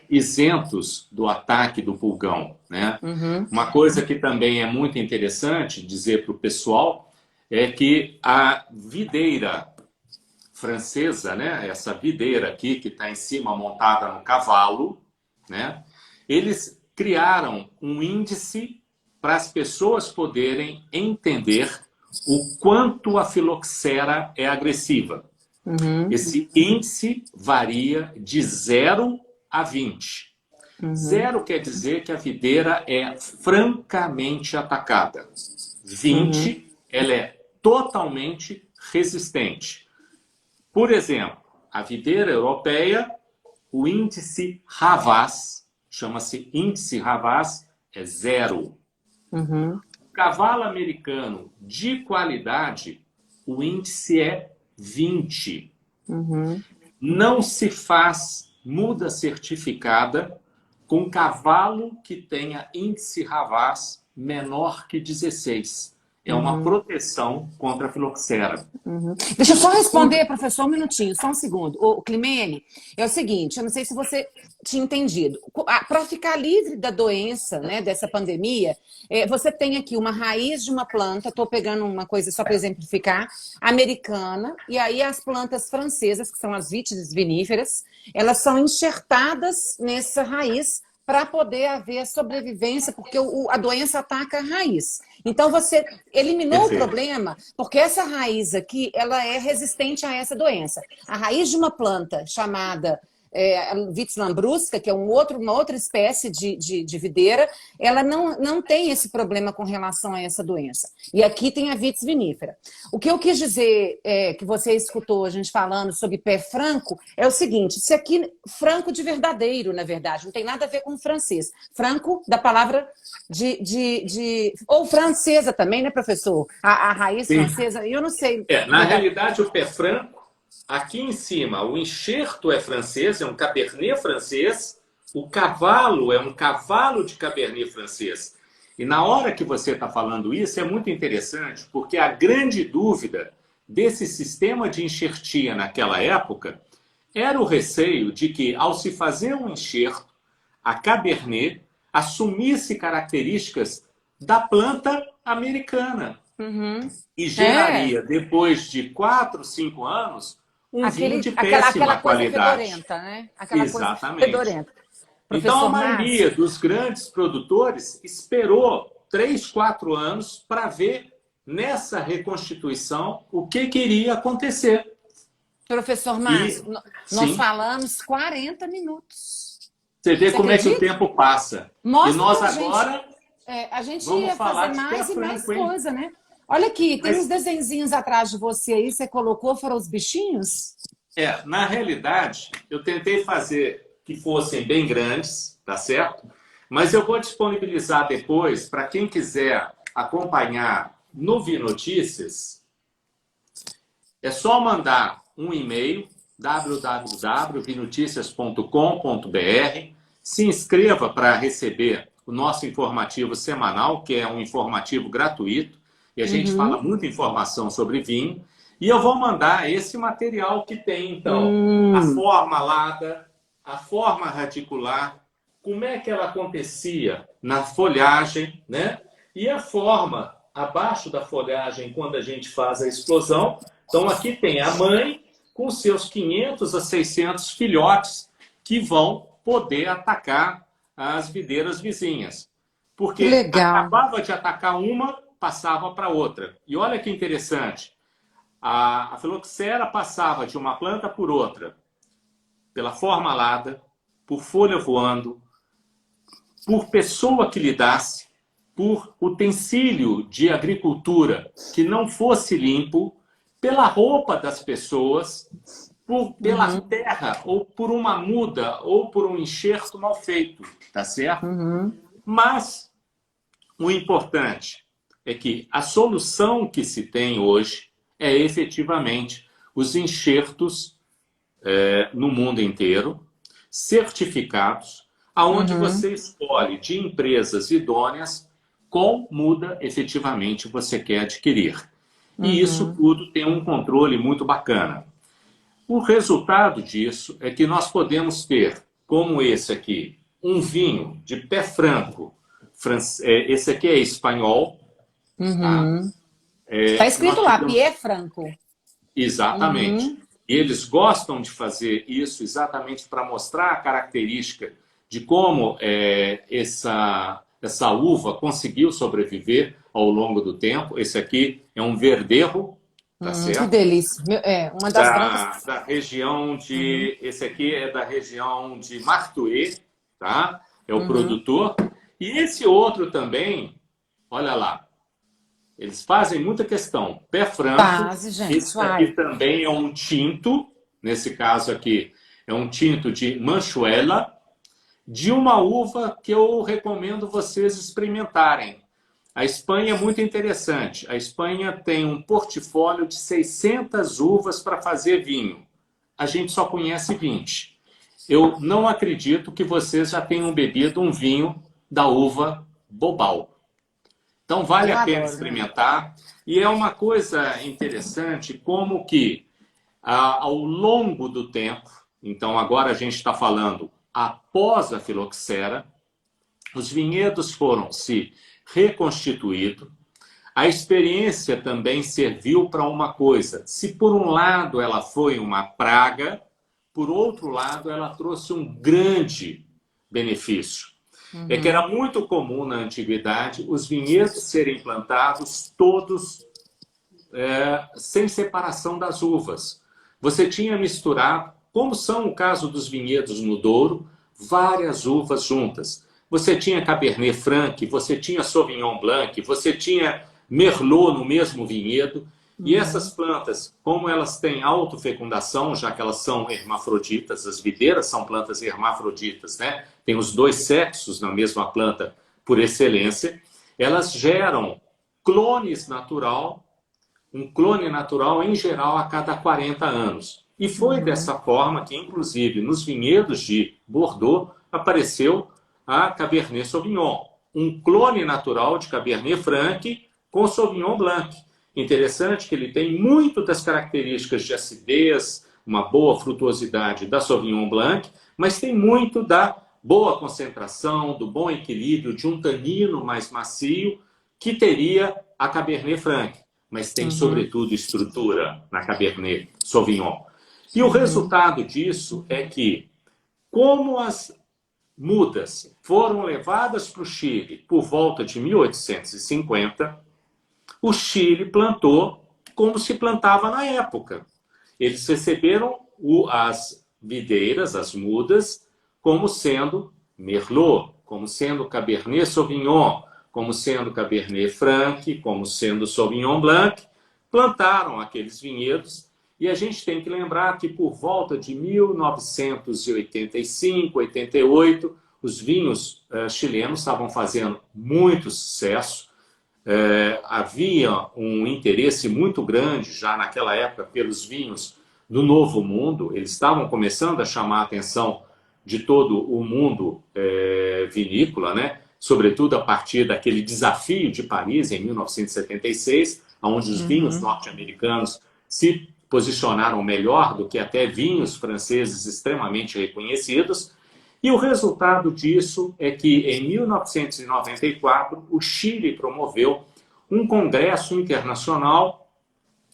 isentos do ataque do pulgão, né? Uhum. Uma coisa que também é muito interessante dizer para o pessoal é que a videira francesa, né, essa videira aqui que está em cima montada no cavalo, né, eles criaram um índice para as pessoas poderem entender o quanto a filoxera é agressiva. Uhum. Esse índice varia de 0 a 20. Uhum. 0 quer dizer que a videira é francamente atacada. 20, ela é totalmente resistente. Por exemplo, a videira europeia, o índice Havas, chama-se índice Havas, é 0. Uhum. O cavalo americano de qualidade, o índice é 20. Uhum. Não se faz muda certificada com cavalo que tenha índice Havas menor que 16. É uma proteção contra a filoxera. Uhum. Deixa eu só responder, professor, um minutinho, só um segundo. O Climene, é o seguinte, eu não sei se você tinha entendido. Para ficar livre da doença, né, dessa pandemia, você tem aqui uma raiz de uma planta, estou pegando uma coisa só para exemplificar, americana, e aí as plantas francesas, que são as vites viníferas, elas são enxertadas nessa raiz para poder haver a sobrevivência, porque a doença ataca a raiz. Então, você eliminou o problema, porque essa raiz aqui, ela é resistente a essa doença. A raiz de uma planta chamada Vitis lambrusca, que é uma outra espécie de videira, ela não tem esse problema com relação a essa doença. E aqui tem a Vitis vinífera. O que eu quis dizer, que você escutou a gente falando sobre pé franco, é o seguinte: isso aqui, franco de verdadeiro, na verdade, não tem nada a ver com francês. Franco, da palavra ou francesa também, né, professor? A raiz francesa, eu não sei. Na realidade, o pé franco, aqui em cima, o enxerto é francês, é um cabernet francês, o cavalo é um cavalo de cabernet francês. E na hora que você está falando isso, é muito interessante, porque a grande dúvida desse sistema de enxertia naquela época era o receio de que, ao se fazer um enxerto, a cabernet assumisse características da planta americana. E geraria, depois de 4, 5 anos, um vinho de péssima qualidade. Fedorenta, né? Aquela Exatamente. Coisa fedorenta. Então, a maioria dos grandes produtores esperou 3, 4 anos para ver nessa reconstituição o que iria acontecer. Professor Márcio, nós falamos 40 minutos. Você vê como acredita? É que o tempo passa. Mostra e nós agora a gente ia fazer mais e mais coisa, né? Olha aqui, tem uns desenhinhos atrás de você aí, você colocou, foram os bichinhos? Na realidade, eu tentei fazer que fossem bem grandes, tá certo? Mas eu vou disponibilizar depois, para quem quiser acompanhar no Vinotícias, é só mandar um e-mail, www.vinoticias.com.br, se inscreva para receber o nosso informativo semanal, que é um informativo gratuito, e a gente fala muita informação sobre vinho, e eu vou mandar esse material que tem, então, a forma alada, a forma radicular, como é que ela acontecia na folhagem, né? E a forma abaixo da folhagem quando a gente faz a explosão. Então, aqui tem a mãe com seus 500 a 600 filhotes que vão poder atacar as videiras vizinhas. Porque acabava de atacar uma, passava para outra. E olha que interessante, a filoxera passava de uma planta por outra, pela forma alada, por folha voando, por pessoa que lidasse, por utensílio de agricultura que não fosse limpo, pela roupa das pessoas, pela terra, ou por uma muda, ou por um enxerto mal feito, tá certo? Mas o importante é que a solução que se tem hoje é efetivamente os enxertos no mundo inteiro, certificados, aonde você escolhe de empresas idôneas qual muda efetivamente você quer adquirir. E isso tudo tem um controle muito bacana. O resultado disso é que nós podemos ter, como esse aqui, um vinho de pé franco. Esse aqui é espanhol. Tá? Está escrito lá, Pé Franco. Exatamente. E eles gostam de fazer isso exatamente para mostrar a característica de como essa uva conseguiu sobreviver ao longo do tempo. Esse aqui é um verdejo, tá certo? Que delícia. Uma das brancas. Da região de... Esse aqui é da região de Martuê, tá? É o produtor. E esse outro também, olha lá, eles fazem muita questão. Pé franco. Gente, esse aqui também é um tinto. Nesse caso aqui, é um tinto de Manchuela, de uma uva que eu recomendo vocês experimentarem. A Espanha é muito interessante. A Espanha tem um portfólio de 600 uvas para fazer vinho. A gente só conhece 20. Eu não acredito que vocês já tenham bebido um vinho da uva Bobal. Então vale a pena experimentar. E é uma coisa interessante como que ao longo do tempo, então agora a gente está falando após a filoxera, os vinhedos foram se reconstituídos. A experiência também serviu para uma coisa. Se por um lado ela foi uma praga, por outro lado ela trouxe um grande benefício. É que era muito comum na antiguidade os vinhedos serem plantados todos sem separação das uvas. Você tinha misturado, como são o caso dos vinhedos no Douro, várias uvas juntas. Você tinha Cabernet Franc, você tinha Sauvignon Blanc, você tinha Merlot no mesmo vinhedo. E essas plantas, como elas têm autofecundação, já que elas são hermafroditas, as videiras são plantas hermafroditas, né? Tem os dois sexos na mesma planta por excelência, elas geram clones natural, um clone natural em geral a cada 40 anos. E foi dessa forma que, inclusive, nos vinhedos de Bordeaux apareceu a Cabernet Sauvignon, um clone natural de Cabernet Franc com Sauvignon Blanc. Interessante que ele tem muito das características de acidez, uma boa frutuosidade da Sauvignon Blanc, mas tem muito da boa concentração, do bom equilíbrio de um tanino mais macio que teria a Cabernet Franc, mas tem sobretudo estrutura na Cabernet Sauvignon. E o resultado disso é que, como as mudas foram levadas para o Chile por volta de 1850, o Chile plantou como se plantava na época. Eles receberam as videiras, as mudas, como sendo Merlot, como sendo Cabernet Sauvignon, como sendo Cabernet Franc, como sendo Sauvignon Blanc, plantaram aqueles vinhedos. E a gente tem que lembrar que por volta de 1985, 88, os vinhos chilenos estavam fazendo muito sucesso. Havia um interesse muito grande já naquela época pelos vinhos do Novo Mundo. Eles estavam começando a chamar a atenção de todo o mundo vinícola, né? Sobretudo a partir daquele desafio de Paris em 1976, onde os vinhos norte-americanos se posicionaram melhor do que até vinhos franceses extremamente reconhecidos. E o resultado disso é que, em 1994, o Chile promoveu um congresso internacional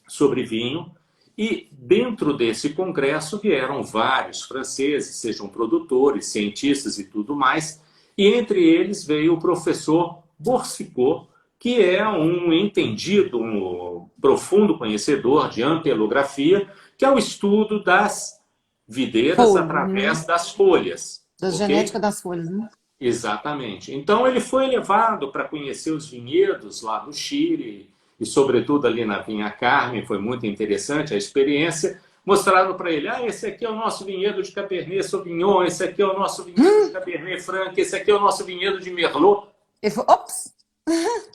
sobre vinho e, dentro desse congresso, vieram vários franceses, sejam produtores, cientistas e tudo mais, e entre eles veio o professor Borsicot, que é um entendido, um profundo conhecedor de ampelografia, que é o estudo das videiras através das folhas. Da genética das folhas, né? Exatamente. Então ele foi levado para conhecer os vinhedos lá do Chile e sobretudo ali na Vinha Carmen, foi muito interessante a experiência. Mostraram para ele, esse aqui é o nosso vinhedo de Cabernet Sauvignon, esse aqui é o nosso vinhedo de Cabernet Franc, esse aqui é o nosso vinhedo de Merlot. Ele falou, ops,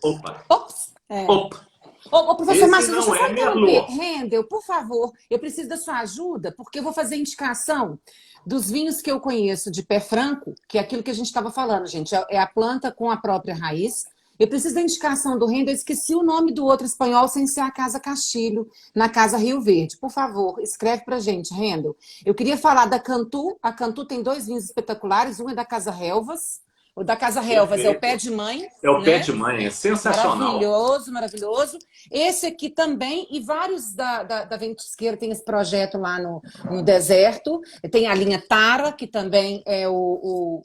Opa, ops. É. opa, Ô, professor esse Márcio, deixa não eu só é interromper. Merlot. Rendel, por favor, eu preciso da sua ajuda, porque eu vou fazer indicação dos vinhos que eu conheço de pé franco, que é aquilo que a gente estava falando, gente, é a planta com a própria raiz. Eu preciso da indicação do Rendel, eu esqueci o nome do outro espanhol sem ser a Casa Castilho, na Casa Rio Verde. Por favor, escreve pra gente, Rendel. Eu queria falar da Cantu. A Cantu tem dois vinhos espetaculares, um é da Casa Relvas. O da Casa Relvas é o Pé Perfeito. de Mãe, É o pé né? de mãe, é sensacional. Maravilhoso, maravilhoso. Esse aqui também, e vários da Ventisqueira tem esse projeto lá no deserto. Tem a linha Tara, que também é o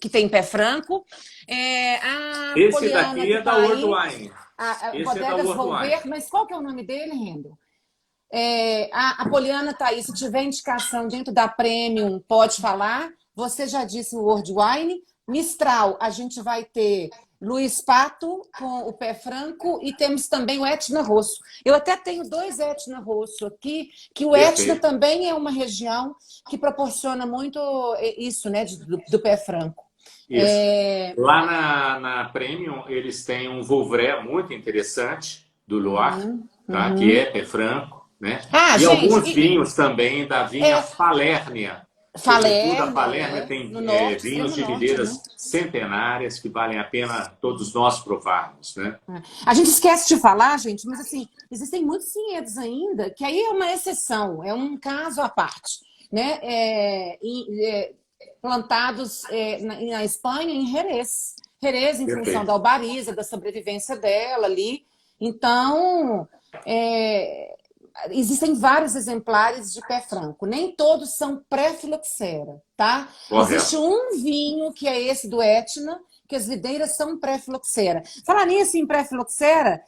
que tem pé franco. A Esse Poliana, daqui que é da está World aí, Wine. a Esse é da Bodegas World Wine. Volver, mas qual que é o nome dele, Rendo? A Poliana está aí, se tiver indicação dentro da Premium, pode falar. Você já disse o World Wine. Mistral, a gente vai ter Luiz Pato com o pé franco e temos também o Etna Rosso. Eu até tenho dois Etna Rosso aqui, que o Etna Perfeito. também é uma região que proporciona muito isso, né, do pé franco. Isso. Lá na Premium, eles têm um Vouvray muito interessante, do Loire, tá? Que é pé franco, né? E Gente, alguns vinhos também da vinha Falérnia. Sobretudo a Falérnia, Falérnia tem no norte, vinhos extremo de norte, né? videiras centenárias que valem a pena todos nós provarmos, né? A gente esquece de falar, gente, mas assim, existem muitos vinhedos ainda, que aí é uma exceção, é um caso à parte, né? Plantados na Espanha, em Jerez. Jerez, em função da Perfeito. albariza, da sobrevivência dela ali. Então, existem vários exemplares de pé franco. Nem todos são pré-filoxera, tá? Existe Correto. um vinho, que é esse do Etna, que as videiras são pré-filoxera. Falar nisso em pré-filoxera,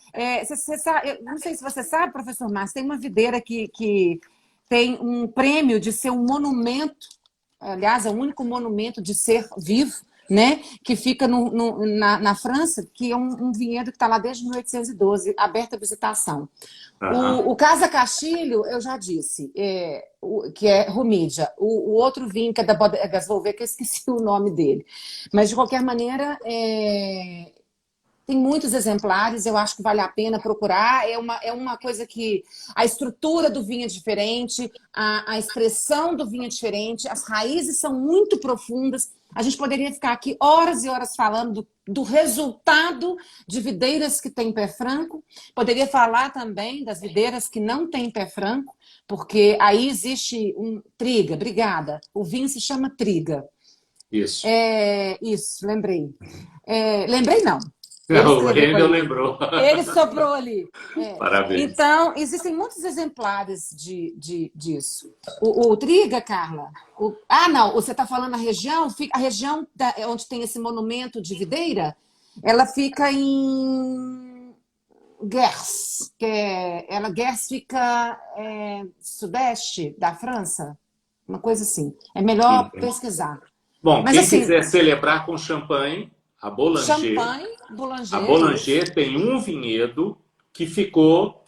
eu não sei se você sabe, professor Márcio, tem uma videira que tem um prêmio de ser um monumento, aliás, é o único monumento de ser vivo, né? Que fica na França, que é um vinhedo que está lá desde 1812, aberto à visitação. Aham. O Casa Castilho, eu já disse, que é Romídia. O outro vinho, que é da Bodegas Volver, que eu esqueci o nome dele. Mas, de qualquer maneira, tem muitos exemplares, eu acho que vale a pena procurar. É uma coisa que a estrutura do vinho é diferente, a expressão do vinho é diferente, as raízes são muito profundas. A gente poderia ficar aqui horas e horas falando do resultado de videiras que têm pé franco. Poderia falar também das videiras que não têm pé franco, porque aí existe um triga, obrigada. O vinho se chama triga. Isso. Isso, lembrei. Lembrei não. Ele O escreveu Rendel ali. lembrou. Ele soprou ali. Parabéns. Então, existem muitos exemplares disso. O Triga, Carla? Não, você está falando a região onde tem esse monumento de videira, ela fica em Gers, Gers fica sudeste da França, uma coisa assim. É melhor Entendi. pesquisar. Bom, Mas quem assim, quiser celebrar com champanhe, a Boulanger. champanhe, A boulanger, isso. Boulanger tem um vinhedo que ficou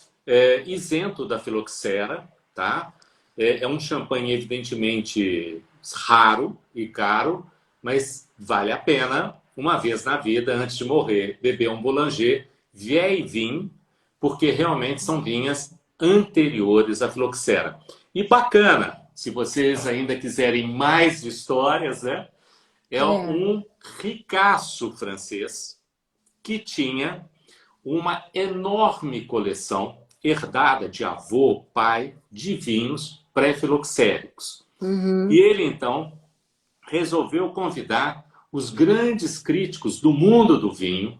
isento da filoxera, tá? É um champanhe evidentemente raro e caro, mas vale a pena, uma vez na vida, antes de morrer, beber um Boulanger Vieille Vin, porque realmente são vinhas anteriores à filoxera. E bacana, se vocês ainda quiserem mais histórias, né? É um ricaço francês que tinha uma enorme coleção herdada de avô, pai, de vinhos pré-filoxéricos. E ele, então, resolveu convidar os grandes críticos do mundo do vinho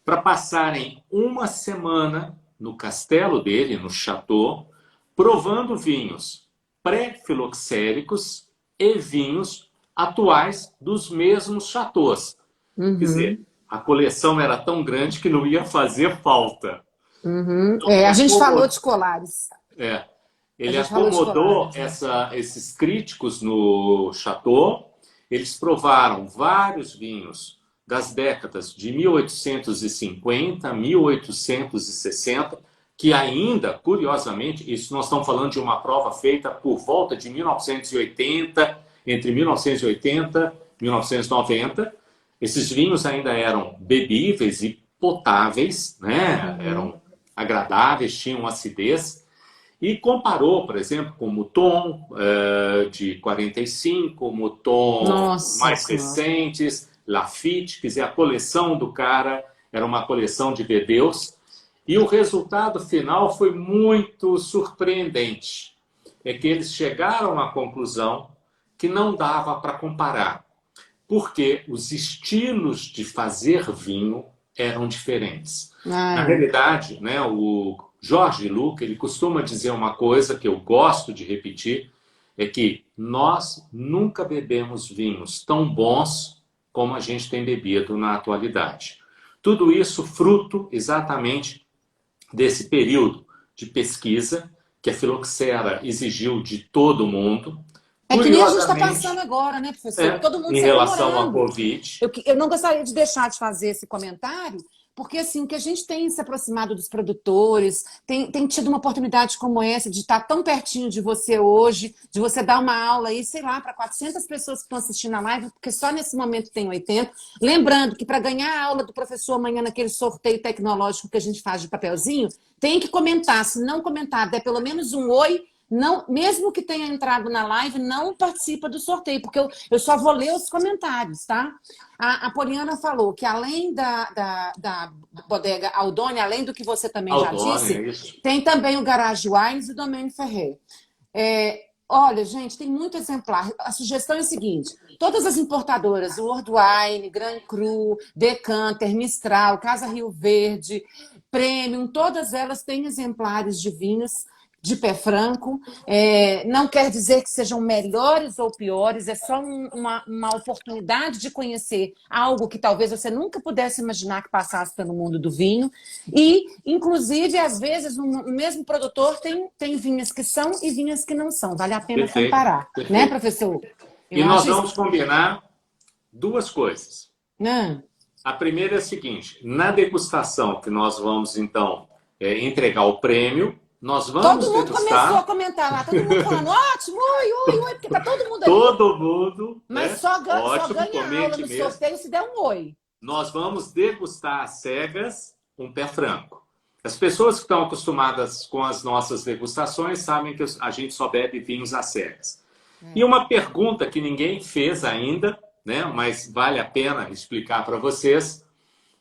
para passarem uma semana no castelo dele, no chateau, provando vinhos pré-filoxéricos e vinhos atuais dos mesmos chateaus. Quer dizer, a coleção era tão grande que não ia fazer falta. Então, A gente falou de colares. A ele gente falou de acomodou colares, né? esses críticos no chateau eles provaram vários vinhos das décadas de 1850, 1860, que ainda, curiosamente, isso nós estamos falando de uma prova feita por volta de 1980, entre 1980 e 1990, esses vinhos ainda eram bebíveis e potáveis, né? Eram agradáveis, tinham acidez, e comparou, por exemplo, com o Mouton de 45, Mouton mais recentes, Lafite, quer dizer, a coleção do cara era uma coleção de Verdeus, e o resultado final foi muito surpreendente. É que eles chegaram à conclusão que não dava para comparar, porque os estilos de fazer vinho eram diferentes. Na realidade, né, o Jorge Luc, ele costuma dizer uma coisa que eu gosto de repetir, é que nós nunca bebemos vinhos tão bons como a gente tem bebido na atualidade. Tudo isso fruto exatamente desse período de pesquisa que a filoxera exigiu de todo mundo. É que nem a gente está passando agora, né, professor? Todo mundo em relação ao Covid. Eu não gostaria de deixar de fazer esse comentário, porque assim, o que a gente tem se aproximado dos produtores, tem tido uma oportunidade como essa de estar tão pertinho de você hoje, de você dar uma aula aí, sei lá, para 400 pessoas que estão assistindo a live, porque só nesse momento tem 80. Lembrando que para ganhar a aula do professor amanhã naquele sorteio tecnológico que a gente faz de papelzinho, tem que comentar. Se não comentar, der pelo menos um oi, não, mesmo que tenha entrado na live, não participa do sorteio, porque eu só vou ler os comentários, tá? A Poliana falou que além da bodega Aldônia, além do que você também já disse, tem também o Garage Wines e o Domaine Ferrer. Olha, gente, tem muito exemplar. A sugestão é a seguinte: todas as importadoras, World Wine, Grand Cru, Decanter, Mistral, Casa Rio Verde, Premium, todas elas têm exemplares de vinhos de pé franco. Não quer dizer que sejam melhores ou piores, é só uma oportunidade de conhecer algo que talvez você nunca pudesse imaginar que passasse pelo mundo do vinho. E, inclusive, às vezes, o mesmo produtor tem vinhas que são e vinhas que não são. Vale a pena comparar. Perfeito. Né, professor? E nós vamos combinar duas coisas. A primeira é a seguinte: na degustação que nós vamos, então, entregar o prêmio, nós vamos todo mundo degustar... começou a comentar lá, todo mundo falando ótimo, oi, porque tá todo mundo ali. Todo mundo. Mas só ganha aula no sorteio se der um oi. Nós vamos degustar às cegas um pé franco. As pessoas que estão acostumadas com as nossas degustações sabem que a gente só bebe vinhos às cegas. E uma pergunta que ninguém fez ainda, né, mas vale a pena explicar para vocês,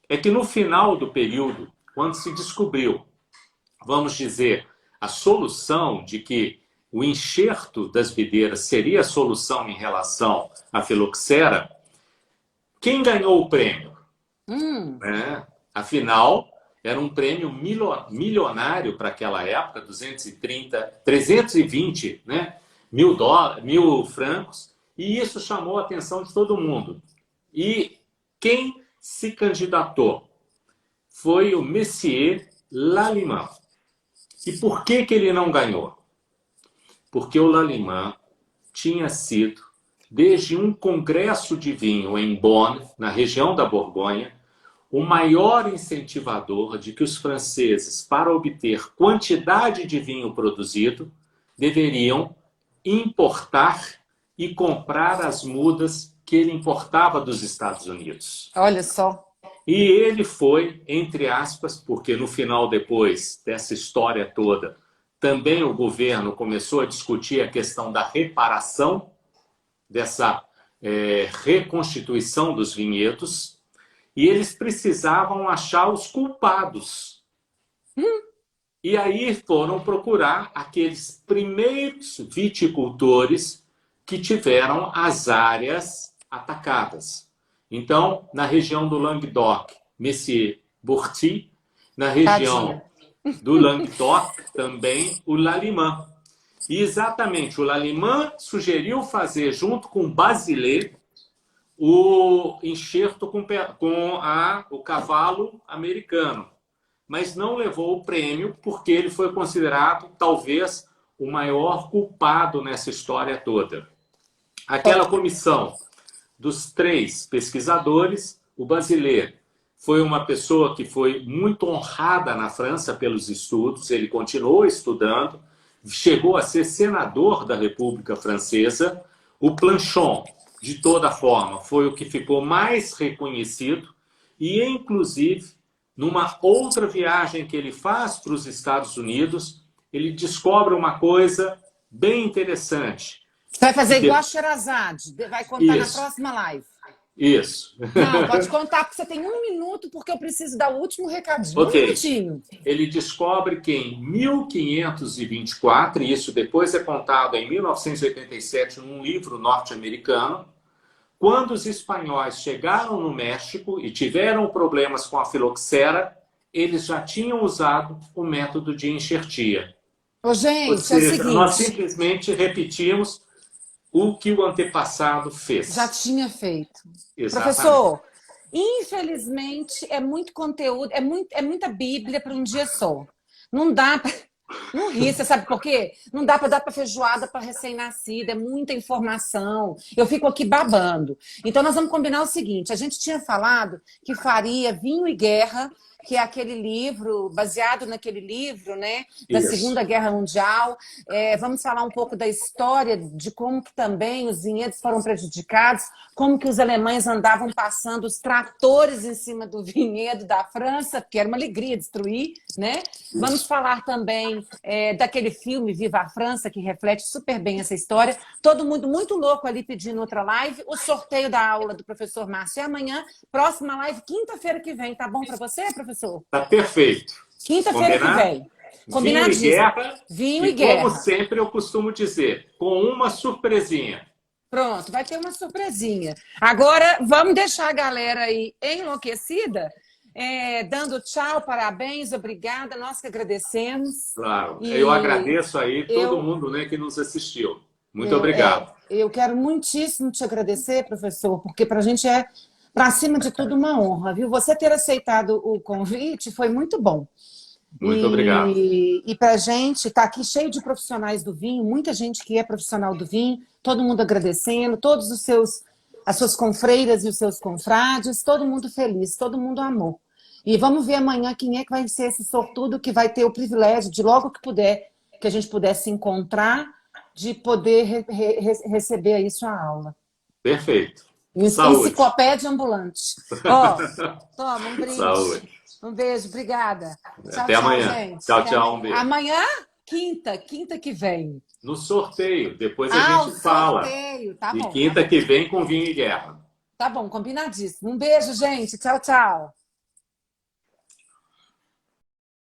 é que no final do período, quando se descobriu, vamos dizer, a solução de que o enxerto das videiras seria a solução em relação à filoxera, quem ganhou o prêmio? Afinal, era um prêmio milionário para aquela época, 320, né, mil francos, e isso chamou a atenção de todo mundo. E quem se candidatou foi o Messier Lallemand. E por que ele não ganhou? Porque o Lallemand tinha sido, desde um congresso de vinho em Bonn, na região da Borgonha, o maior incentivador de que os franceses, para obter quantidade de vinho produzido, deveriam importar e comprar as mudas que ele importava dos Estados Unidos. Olha só. E ele foi, entre aspas, porque no final, depois dessa história toda, também o governo começou a discutir a questão da reparação, dessa reconstituição dos vinhedos, e eles precisavam achar os culpados. E aí foram procurar aqueles primeiros viticultores que tiveram as áreas atacadas. Então, na região do Languedoc, Messier Bourti, na região do Languedoc, também o Lallemand. E exatamente, o Lallemand sugeriu fazer, junto com Basile, o enxerto com o cavalo americano. Mas não levou o prêmio porque ele foi considerado, talvez, o maior culpado nessa história toda. Aquela comissão dos 3 pesquisadores, o Basile foi uma pessoa que foi muito honrada na França pelos estudos, ele continuou estudando, chegou a ser senador da República Francesa. O Planchon, de toda forma, foi o que ficou mais reconhecido e, inclusive, numa outra viagem que ele faz para os Estados Unidos, ele descobre uma coisa bem interessante. Você vai fazer igual a Sherazade, vai contar Isso. na próxima live. Isso. Não, pode contar, porque você tem 1 minuto, porque eu preciso dar o último recadinho. Ok. 1 minutinho. Ele descobre que em 1524, e isso depois é contado em 1987 num livro norte-americano, quando os espanhóis chegaram no México e tiveram problemas com a filoxera, eles já tinham usado o método de enxertia. Ô, gente, Ou seja, é o seguinte... nós simplesmente repetimos o que o antepassado fez. Já tinha feito. Exatamente. Professor, infelizmente, é muito conteúdo, é muita Bíblia para um dia só. Não dá para... Não ri, você sabe por quê? Não dá para dar para feijoada para recém-nascida, é muita informação. Eu fico aqui babando. Então, nós vamos combinar o seguinte: a gente tinha falado que faria Vinho e Guerra, que é aquele livro, baseado naquele livro, né, da Isso. Segunda Guerra Mundial. Vamos falar um pouco da história de como que também os vinhedos foram prejudicados, como que os alemães andavam passando os tratores em cima do vinhedo da França, porque era uma alegria destruir, né? Vamos falar também daquele filme Viva a França, que reflete super bem essa história. Todo mundo muito louco ali pedindo outra live. O sorteio da aula do professor Márcio é amanhã. Próxima live, quinta-feira que vem. Tá bom para você, professor? Tá perfeito. Quinta-feira que vem. Combinadíssimo. Vinho e guerra. Vinho e guerra. Como sempre eu costumo dizer, com uma surpresinha. Pronto, vai ter uma surpresinha. Agora, vamos deixar a galera aí enlouquecida, dando tchau, parabéns, obrigada, nós que agradecemos. Claro, E eu agradeço aí todo mundo, né, que nos assistiu. Muito obrigado. Eu quero muitíssimo te agradecer, professor, porque para a gente é, para cima de tudo, uma honra, viu? Você ter aceitado o convite foi muito bom. Muito obrigado. E para a gente, está aqui cheio de profissionais do vinho, muita gente que é profissional do vinho, todo mundo agradecendo, todos as suas confreiras e os seus confrades, todo mundo feliz, todo mundo amor. E vamos ver amanhã quem é que vai ser esse sortudo que vai ter o privilégio de, logo que puder, que a gente pudesse encontrar, de poder receber aí sua aula. Perfeito. Enciclopédia ambulante. Ó, toma, um brinde. Saúde. Um beijo, obrigada. Tchau, Até tchau, amanhã. gente. Tchau, Até tchau, amanhã. um beijo. Amanhã, quinta que vem. No sorteio, depois a gente o fala. Sorteio, tá E bom. quinta que vem com Vinho e Guerra. Tá bom, combinadíssimo. Um beijo, gente. Tchau, tchau.